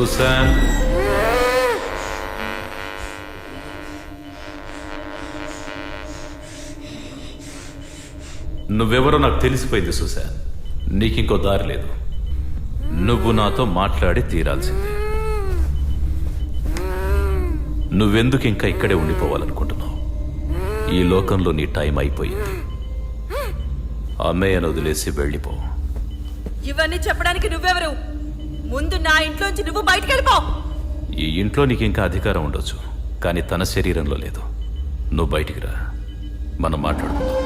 సూసాన్, నువ్వెవరో నాకు తెలిసిపోయింది సూసాన్. నీకింకో దారి లేదు. నువ్వు నాతో మాట్లాడి తీరాల్సిందే. నువ్వెందుకు ఇంకా ఇక్కడే ఉండిపోవాలనుకుంటున్నావు? ఈ లోకంలో నీ టైం అయిపోయింది. అమ్మయ్యను వదిలేసి వెళ్ళిపో. ఇవన్నీ చెప్పడానికి నువ్వెవరు? ముందు నా ఇంట్లోంచి నువ్వు బయటికి వెళ్ళిపో. ఈ ఇంట్లో నీకు ఇంకా అధికారం ఉండొచ్చు, కానీ తన శరీరంలో లేదు. నువ్వు బయటికి రా, మనం మాట్లాడుకుందాం.